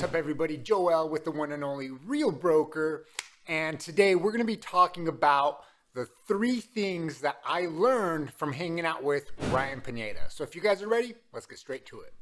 up, everybody? Joel with the one and only Real Broker. And today we're going to be talking about the 3 things that I learned from hanging out with Ryan Pineda. So if you guys are ready, let's get straight to it.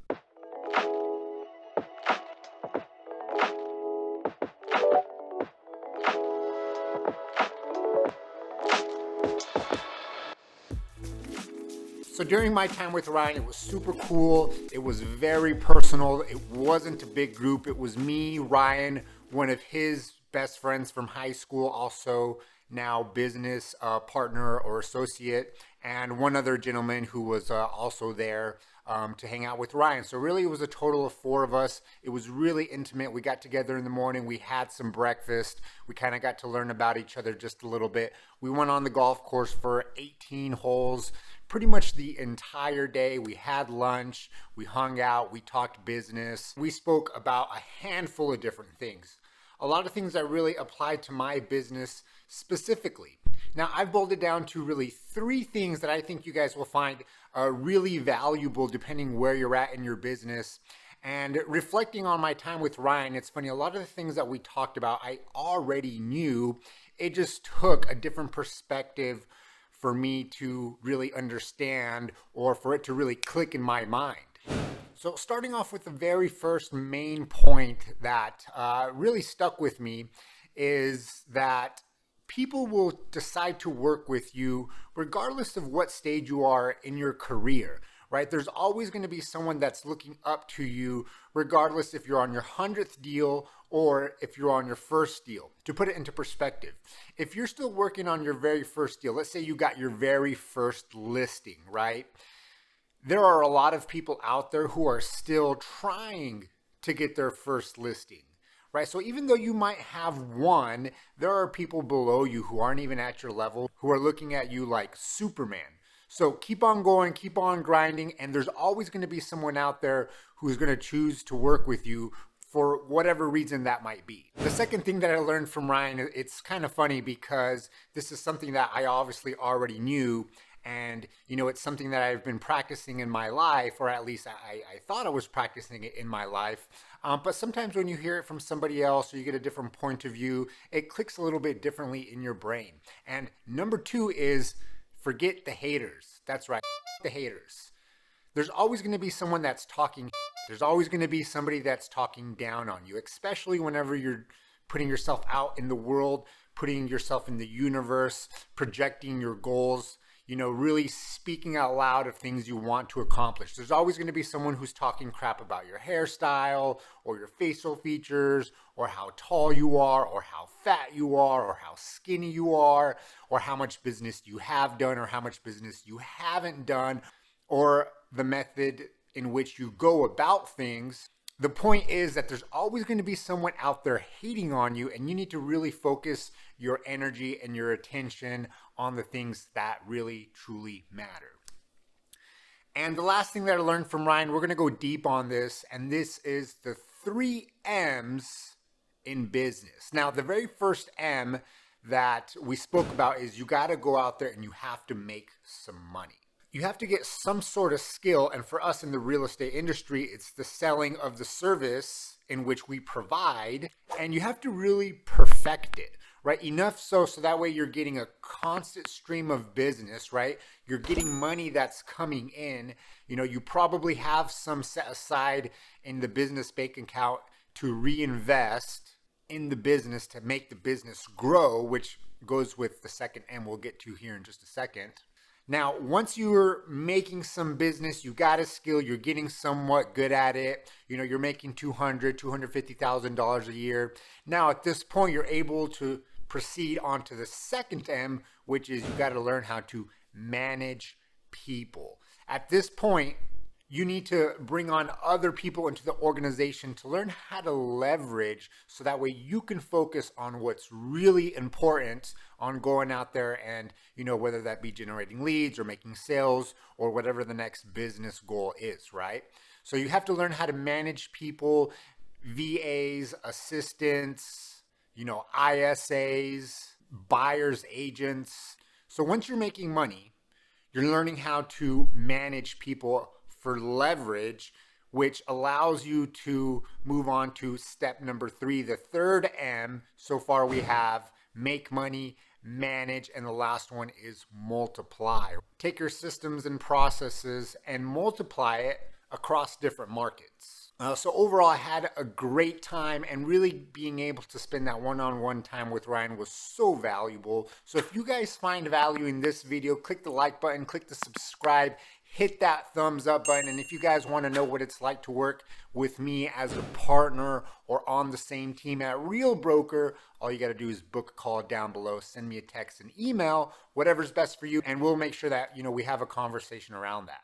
So during my time with Ryan, it was super cool. It was very personal. It wasn't a big group. It was me, Ryan, one of his best friends from high school, also now business partner or associate, and one other gentleman who was also there to hang out with Ryan. So really it was a total of 4 of us. It was really intimate. We got together in the morning. We had some breakfast. We kind of got to learn about each other just a little bit. We went on the golf course for 18 holes. Pretty much the entire day. We had lunch, we hung out, we talked business. We spoke about a handful of different things. A lot of things that really applied to my business specifically. Now, I've boiled it down to really 3 things that I think you guys will find really valuable depending where you're at in your business. And reflecting on my time with Ryan, it's funny, a lot of the things that we talked about, I already knew. It just took a different perspective for me to really understand, or for it to really click in my mind. So starting off with the very first main point that really stuck with me is that people will decide to work with you regardless of what stage you are in your career, right? There's always going to be someone that's looking up to you, regardless if you're on your 100th deal or if you're on your first deal. To put it into perspective, if you're still working on your very first deal, let's say you got your very first listing, right? There are a lot of people out there who are still trying to get their first listing, right? So even though you might have one, there are people below you who aren't even at your level, who are looking at you like Superman. So keep on going, keep on grinding, and there's always going to be someone out there who's going to choose to work with you for whatever reason that might be. The second thing that I learned from Ryan, it's kind of funny because this is something that I obviously already knew, and you know, it's something that I've been practicing in my life, or at least I thought I was practicing it in my life. But sometimes when you hear it from somebody else or you get a different point of view, it clicks a little bit differently in your brain. And number 2 is forget the haters. That's right, the haters. There's always going to be someone that's talking. There's always going to be somebody that's talking down on you, especially whenever you're putting yourself out in the world, putting yourself in the universe, projecting your goals, you know, really speaking out loud of things you want to accomplish. There's always going to be someone who's talking crap about your hairstyle or your facial features or how tall you are or how fat you are or how skinny you are or how much business you have done or how much business you haven't done or the method in which you go about things. The point is that there's always going to be someone out there hating on you, and you need to really focus your energy and your attention on the things that really truly matter. And the last thing that I learned from Ryan, we're going to go deep on this, and this is the 3 M's in business. Now, the very first M that we spoke about is you got to go out there and you have to make some money. You have to get some sort of skill, and for us in the real estate industry, it's the selling of the service in which we provide, and you have to really perfect it, right? Enough so that way you're getting a constant stream of business, right? You're getting money that's coming in. You know, you probably have some set aside in the business bank account to reinvest in the business to make the business grow, which goes with the second M we'll get to here in just a second. Now, once you're making some business, you got a skill, you're getting somewhat good at it, you know, you're making $200,000, $250,000 a year. Now, at this point, you're able to proceed on to the second M, which is you got to learn how to manage people. At this point, you need to bring on other people into the organization to learn how to leverage so that way you can focus on what's really important on going out there and, you know, whether that be generating leads or making sales or whatever the next business goal is, right? So you have to learn how to manage people, VAs, assistants, you know, ISAs, buyers, agents. So once you're making money, you're learning how to manage people for leverage, which allows you to move on to step number 3, the third M. So far we have make money, manage, and the last one is multiply. Take your systems and processes and multiply it across different markets. So overall, I had a great time, and really being able to spend that one-on-one time with Ryan was so valuable. So if you guys find value in this video, click the like button, click the subscribe, hit that thumbs up button. And if you guys want to know what it's like to work with me as a partner or on the same team at Real Broker, all you got to do is book a call down below, send me a text, an email, whatever's best for you, and we'll make sure that we have a conversation around that.